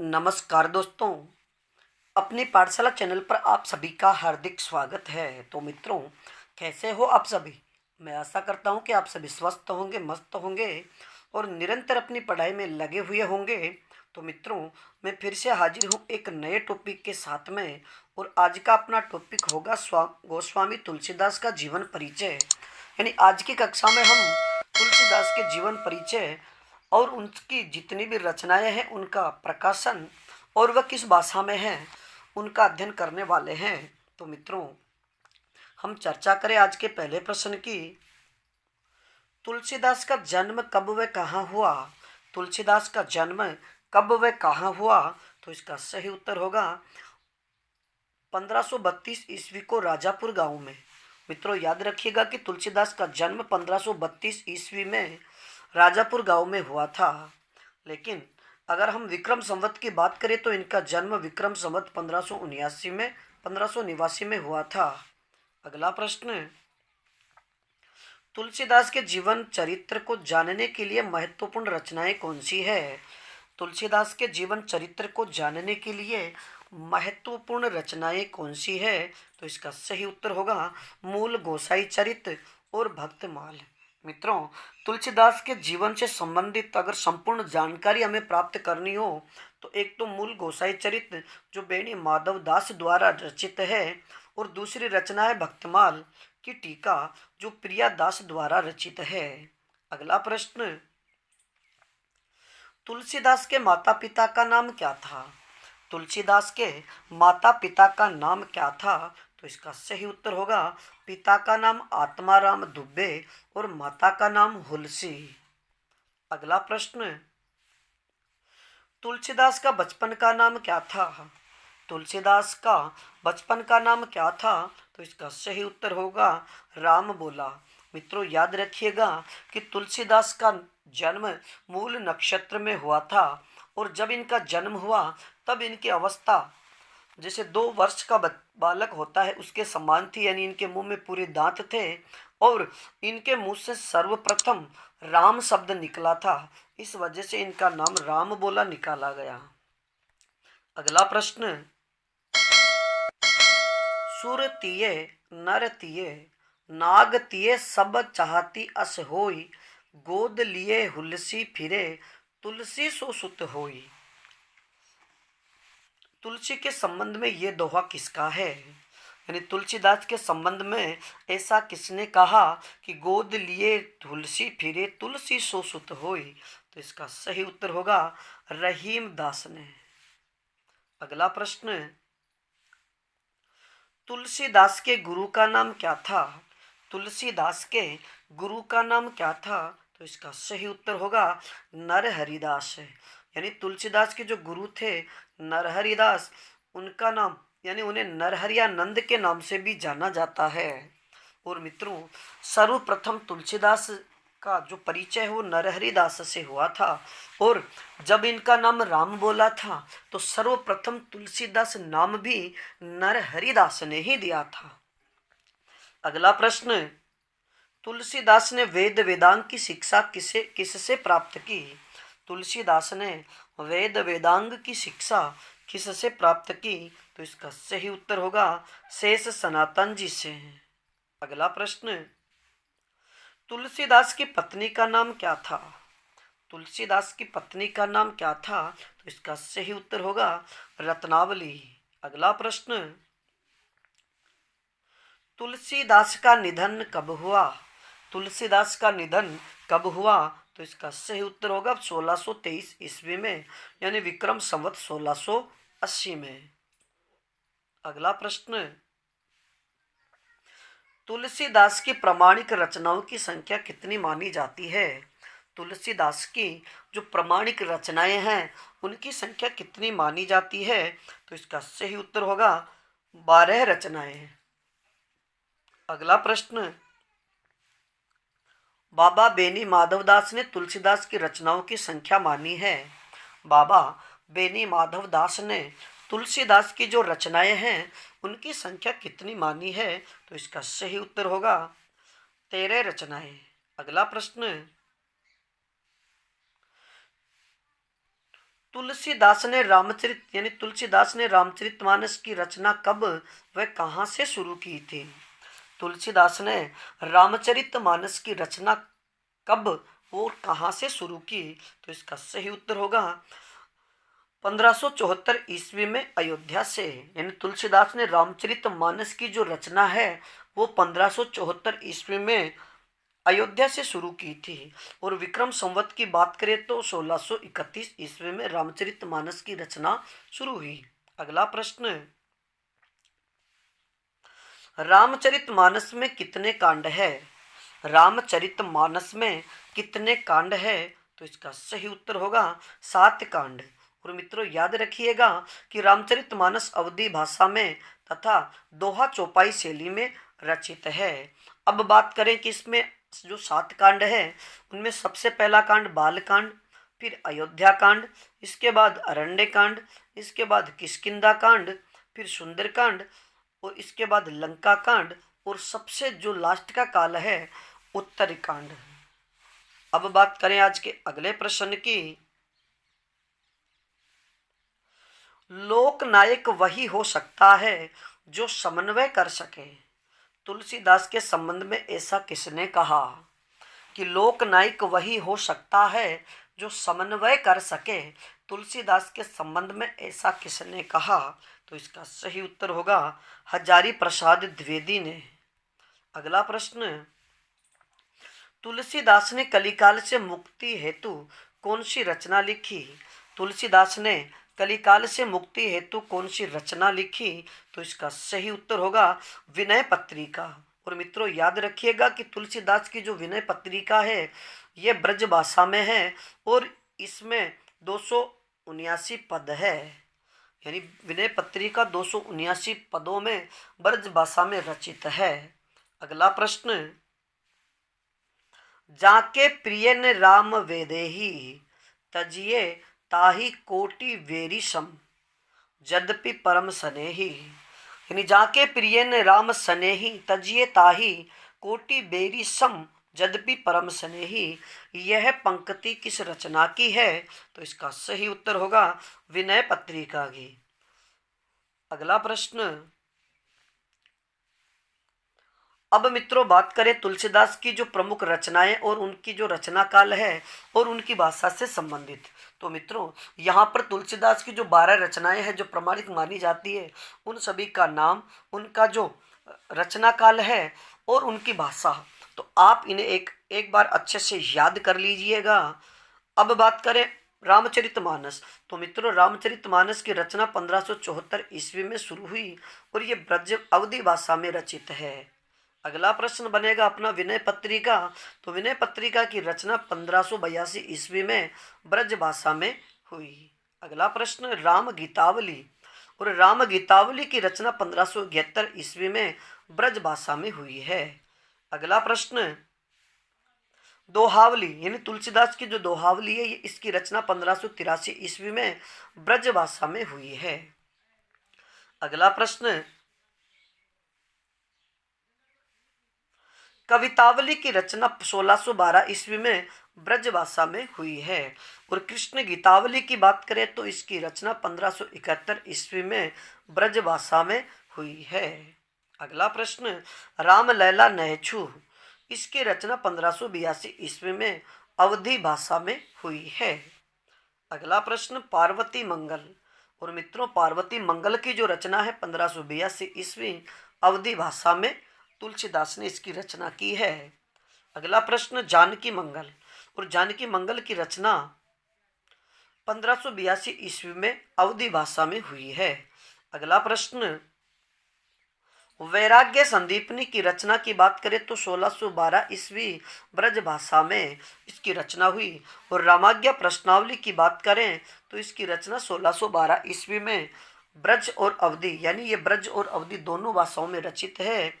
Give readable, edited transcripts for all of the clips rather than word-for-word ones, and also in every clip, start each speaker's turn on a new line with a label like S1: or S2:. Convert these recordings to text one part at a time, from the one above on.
S1: नमस्कार दोस्तों, अपनी पाठशाला चैनल पर आप सभी का हार्दिक स्वागत है। तो मित्रों, कैसे हो आप सभी? मैं आशा करता हूँ कि आप सभी स्वस्थ होंगे, मस्त होंगे और निरंतर अपनी पढ़ाई में लगे हुए होंगे। तो मित्रों, मैं फिर से हाजिर हूँ एक नए टॉपिक के साथ में। और आज का अपना टॉपिक होगा गोस्वामी तुलसीदास का जीवन परिचय। यानी आज की कक्षा में हम तुलसीदास के जीवन परिचय और उनकी जितनी भी रचनाएं हैं उनका प्रकाशन और वह किस भाषा में है उनका अध्ययन करने वाले हैं। तो मित्रों, हम चर्चा करें आज के पहले प्रश्न की। तुलसीदास का जन्म कब व कहाँ हुआ? तुलसीदास का जन्म कब व कहाँ हुआ? तो इसका सही उत्तर होगा 1532 ईस्वी को राजापुर गांव में। मित्रों, याद रखिएगा कि तुलसीदास का जन्म 1532 ईस्वी में राजापुर गांव में हुआ था। लेकिन अगर हम विक्रम संवत की बात करें तो इनका जन्म विक्रम संवत 1589 में हुआ था। अगला प्रश्न, तुलसीदास के जीवन चरित्र को जानने के लिए महत्वपूर्ण रचनाएं कौन सी है? तुलसीदास के जीवन चरित्र को जानने के लिए महत्वपूर्ण रचनाएं कौन सी है? तो इसका सही उत्तर होगा मूल गोसाई चरित्र और भक्तमाल। मित्रों, तुलसीदास के जीवन से संबंधित अगर संपूर्ण जानकारी हमें प्राप्त करनी हो तो एक तो मूल गोसाई चरित्र जो बेनी माधव दास द्वारा रचित है और दूसरी रचना है भक्तमाल की टीका जो प्रिया दास द्वारा रचित है। अगला प्रश्न, तुलसीदास के माता पिता का नाम क्या था? तुलसीदास के माता पिता का नाम क्या था? तो इसका सही उत्तर होगा पिता का नाम आत्माराम दुबे और माता का नाम हुलसी। अगला प्रश्न, तुलसीदास का बचपन का नाम क्या था? तुलसीदास का बचपन का नाम क्या था? तो इसका सही उत्तर होगा राम बोला। मित्रों, याद रखिएगा कि तुलसीदास का जन्म मूल नक्षत्र में हुआ था और जब इनका जन्म हुआ तब इनकी अवस्था जैसे 2 वर्ष का बालक होता है उसके समान थी। यानी इनके मुंह में पूरे दांत थे और इनके मुंह से सर्वप्रथम राम शब्द निकला था। इस वजह से इनका नाम राम बोला निकाला गया। अगला प्रश्न, सुर तिये नर तिये नाग तिये सब चाहती अस होई गोद लिए हुलसी फिरे तुलसी सो सुत होई। तुलसी के संबंध में ये दोहा किसका है? यानी तुलसीदास के संबंध में ऐसा किसने कहा कि गोद लिए तुलसी फिरे तुलसी सो सुत होई? तो इसका सही उत्तर होगा रहीम दास ने। अगला प्रश्न, तुलसीदास के गुरु का नाम क्या था? तुलसीदास के गुरु का नाम क्या था? तो इसका सही उत्तर होगा नरहरिदास है। यानी तुलसीदास के जो गुरु थे नरहरिदास, उनका नाम यानी उन्हें नरहरियानंद के नाम से भी जाना जाता है। और मित्रों, सर्वप्रथम तुलसीदास का जो परिचय है वो नरहरिदास से हुआ था और जब इनका नाम राम बोला था तो सर्वप्रथम तुलसीदास नाम भी नरहरिदास ने ही दिया था। अगला प्रश्न, तुलसीदास ने वेद वेदांग की शिक्षा किससे प्राप्त की? तुलसीदास ने वेद वेदांग की शिक्षा किससे प्राप्त की? तो इसका सही उत्तर होगा शेष सनातन जी से। अगला प्रश्न, तुलसीदास की पत्नी का नाम क्या था? तुलसीदास की पत्नी का नाम क्या था? तो इसका सही उत्तर होगा रत्नावली। अगला प्रश्न, तुलसीदास का निधन कब हुआ? तुलसीदास का निधन कब हुआ? तो इसका सही उत्तर होगा 1623 ईस्वी में, यानी विक्रम संवत 1680 में। अगला प्रश्न, तुलसीदास की प्रमाणिक रचनाओं की संख्या कितनी मानी जाती है? तुलसीदास की जो प्रमाणिक रचनाएं हैं उनकी संख्या कितनी मानी जाती है? तो इसका सही उत्तर होगा 12 रचनाएं। अगला प्रश्न, बाबा बेनी माधवदास ने तुलसीदास की रचनाओं की संख्या मानी है। बाबा बेनी माधवदास ने तुलसीदास की जो रचनाएं हैं उनकी संख्या कितनी मानी है? तो इसका सही उत्तर होगा 13 रचनाएं। अगला प्रश्न, तुलसीदास ने रामचरितमानस की रचना कब व कहाँ से शुरू की थी? तुलसीदास ने रामचरितमानस की रचना कब और कहाँ से शुरू की? तो इसका सही उत्तर होगा 1574 ईस्वी में अयोध्या से। यानी तुलसीदास ने रामचरितमानस की जो रचना है वो 1574 ईस्वी में अयोध्या से शुरू की थी। और विक्रम संवत की बात करें तो 1631 ईस्वी में रामचरितमानस की रचना शुरू हुई। अगला प्रश्न, रामचरितमानस में कितने कांड है? रामचरितमानस में कितने कांड है? तो इसका सही उत्तर होगा 7 कांड। और मित्रों याद रखिएगा कि रामचरितमानस अवधी भाषा में तथा दोहा चौपाई शैली में रचित है। अब बात करें कि इसमें जो 7 कांड है उनमें सबसे पहला कांड बालकांड, फिर अयोध्या कांड, इसके बाद अरण्य कांड, इसके बाद किष्किंधा कांड, फिर सुंदरकांड और इसके बाद लंका कांड और सबसे जो लास्ट का काल है उत्तरकांड। अब बात करें आज के अगले प्रश्न की, लोकनायक वही हो सकता है जो समन्वय कर सके। तुलसीदास के संबंध में ऐसा किसने कहा कि लोकनायक वही हो सकता है जो समन्वय कर सके? तुलसीदास के संबंध में ऐसा किसने कहा? तो इसका सही उत्तर होगा हजारी प्रसाद द्विवेदी ने। अगला प्रश्न, तुलसीदास ने कलिकाल से मुक्ति हेतु कौन सी रचना लिखी? तुलसीदास ने कलिकाल से मुक्ति हेतु कौन सी रचना लिखी? तो इसका सही उत्तर होगा विनय पत्रिका। और मित्रों याद रखिएगा कि तुलसीदास की जो विनय पत्रिका है ये ब्रज भाषा में है और इसमें 279 पद है। यानी विनय पत्रिका 279 पदों में ब्रज भाषा में रचित है। अगला प्रश्न, जाके प्रिय ने राम वेदेही तजिए ताही कोटि वेरी सम यद्यपि परम सनेही। यानी जाके प्रिय ने राम सनेही तजिए ताही कोटि बेरी सम यद्यपि परम सनेही। यह पंक्ति किस रचना की है? तो इसका सही उत्तर होगा विनय पत्रिका की। अगला प्रश्न, अब मित्रों बात करें तुलसीदास की जो प्रमुख रचनाएं और उनकी जो रचना काल है और उनकी भाषा से संबंधित। तो मित्रों यहाँ पर तुलसीदास की जो 12 रचनाएं हैं जो प्रमाणित मानी जाती है उन सभी का नाम, उनका जो रचना काल है और उनकी भाषा, तो आप इन्हें एक बार अच्छे से याद कर लीजिएगा। अब बात करें रामचरितमानस, तो मित्रों रामचरितमानस की रचना 1574 ईस्वी में शुरू हुई और ये ब्रज अवधी भाषा में रचित है। अगला प्रश्न बनेगा अपना विनय पत्रिका, तो विनय पत्रिका की रचना 1582 ईस्वी में ब्रज भाषा में हुई। अगला प्रश्न राम गीतावली, और राम गीतावली की रचना 1571 ईस्वी में ब्रज भाषा में हुई है। अगला प्रश्न दोहावली, यानी तुलसीदास की जो दोहावली है ये इसकी रचना 1583 ईस्वी में ब्रज भाषा में हुई है। अगला प्रश्न कवितावली की रचना 1612 ईस्वी में ब्रज भाषा में हुई है। और कृष्ण गीतावली की बात करें तो इसकी रचना 1571 ईस्वी में ब्रज भाषा में हुई है। अगला प्रश्न राम लैला नहछू, इसकी रचना 1582 ईस्वी में अवधी भाषा में हुई है। अगला प्रश्न पार्वती मंगल, और मित्रों पार्वती मंगल की जो रचना है 1582 ईस्वी अवधी भाषा में तुलसीदास ने इसकी रचना की है। अगला प्रश्न जानकी मंगल, और जानकी मंगल की रचना 1582 ईस्वी में अवधी भाषा में हुई है। अगला प्रश्न वैराग्य संदीपनी की रचना की बात करें तो 1612 ईस्वी ब्रज भाषा में इसकी रचना हुई। और रामाज्ञा प्रश्नावली की बात करें तो इसकी रचना 1612 ईस्वी में ब्रज और अवधी, यानी ये ब्रज और अवधी दोनों भाषाओं में रचित है।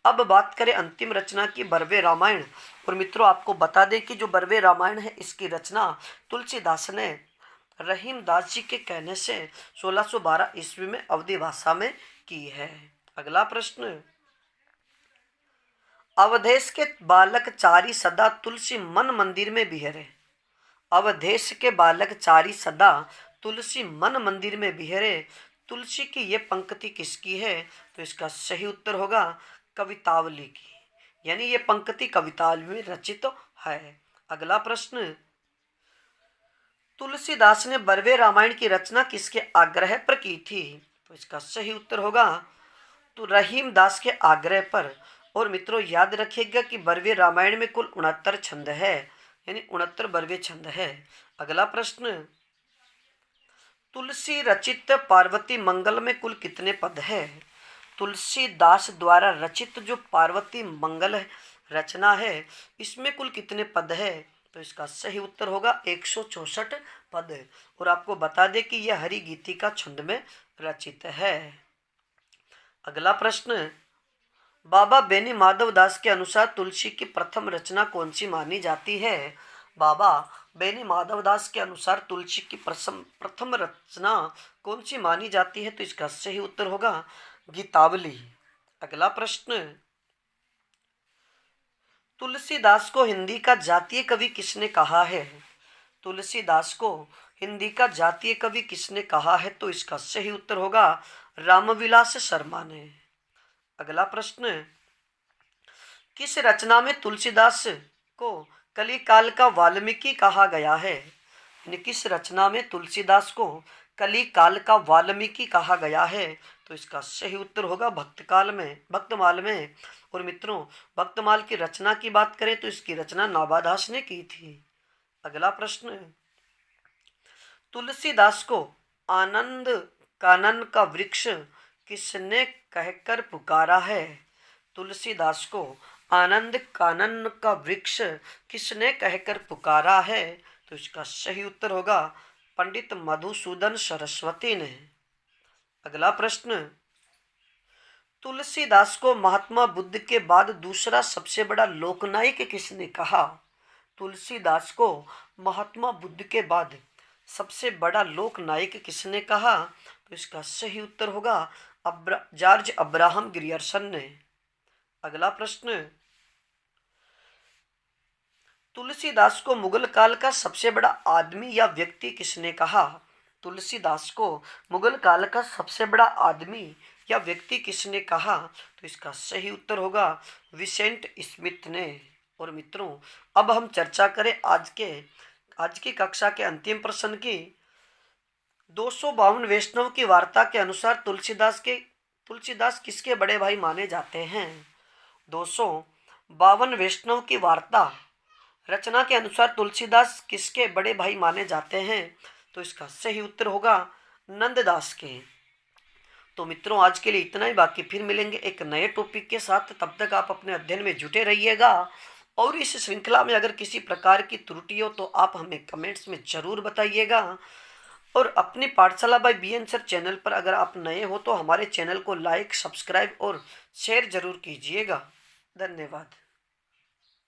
S1: अब बात करें अंतिम रचना की बरवे रामायण, और मित्रों आपको बता दें कि जो बरवे रामायण है इसकी रचना तुलसीदास ने रहीमदास जी के कहने से 1612 ईस्वी में अवधी भाषा में की है। अगला प्रश्न अवधेश के बालक चारी सदा तुलसी मन मंदिर में बिहरे। अवधेश के बालक चारी सदा तुलसी मन मंदिर में बिहरे, तुलसी की ये पंक्ति किसकी है? तो इसका सही उत्तर होगा कवितावली की, यानी ये पंक्ति कवितावली में रचित है। अगला प्रश्न, तुलसीदास ने बरवे रामायण की रचना किसके आग्रह पर की थी? तो इसका सही उत्तर होगा तो रहीम दास के आग्रह पर। और मित्रों याद रखिएगा कि बरवे रामायण में कुल 69 छंद है, यानी 69 बरवे छंद है। अगला प्रश्न, तुलसी रचित पार्वती मंगल में कुल कितने पद है? तुलसीदास द्वारा रचित जो पार्वती मंगल रचना है इसमें कुल कितने पद है? तो इसका सही उत्तर होगा 164 पद। और आपको बता दें कि यह हरि गीतिका छंद में रचित है। अगला प्रश्न, बाबा बेनी माधव दास के अनुसार तुलसी की प्रथम रचना कौन सी मानी जाती है? बाबा बेनी माधव दास के अनुसार तुलसी की प्रथम रचना कौन सी मानी जाती है? तो इसका सही उत्तर होगा गीतावली। अगला प्रश्न, तुलसीदास को हिंदी का जातीय कवि किसने कहा है? तुलसीदास को हिंदी का जातीय कवि किसने कहा है? तो इसका सही उत्तर होगा रामविलास शर्मा ने। अगला प्रश्न, किस रचना में तुलसीदास को कलिकाल का वाल्मीकि कहा गया है? यानी किस रचना में तुलसीदास को कलिकाल का वाल्मीकि कहा गया है? तो इसका सही उत्तर होगा भक्तमाल में। और मित्रों भक्तमाल की रचना की बात करें तो इसकी रचना नाभादास ने की थी। अगला प्रश्न, तुलसीदास को आनंद कानन का वृक्ष किसने कहकर पुकारा है? तुलसीदास को आनंद कानन का वृक्ष किसने कहकर पुकारा है? तो इसका सही उत्तर होगा पंडित मधुसूदन सरस्वती ने। अगला प्रश्न, तुलसीदास को महात्मा बुद्ध के बाद दूसरा सबसे बड़ा लोकनायक किसने कहा? तुलसीदास को महात्मा बुद्ध के बाद सबसे बड़ा लोकनायक किसने कहा? तो इसका सही उत्तर होगा जॉर्ज अब्राहम ग्रियर्सन ने। अगला प्रश्न, तुलसीदास को मुगल काल का सबसे बड़ा आदमी या व्यक्ति किसने कहा? तुलसीदास को मुगल काल का सबसे बड़ा आदमी या व्यक्ति किसने कहा? तो इसका सही उत्तर होगा विसेंट स्मिथ ने। और मित्रों अब हम चर्चा करें आज की कक्षा के अंतिम प्रश्न की। 252 वैष्णव की वार्ता के अनुसार तुलसीदास किसके बड़े भाई माने जाते हैं? 252 वैष्णव की वार्ता रचना के अनुसार तुलसीदास किसके बड़े भाई माने जाते हैं? तो इसका सही उत्तर होगा नंददास के। तो मित्रों आज के लिए इतना ही, बाकी फिर मिलेंगे एक नए टॉपिक के साथ। तब तक आप अपने अध्ययन में जुटे रहिएगा। और इस श्रृंखला में अगर किसी प्रकार की त्रुटि हो तो आप हमें कमेंट्स में जरूर बताइएगा। और अपनी पाठशाला बाय बीएन सर चैनल पर अगर आप नए हो तो हमारे चैनल को लाइक, सब्सक्राइब और शेयर जरूर कीजिएगा। धन्यवाद।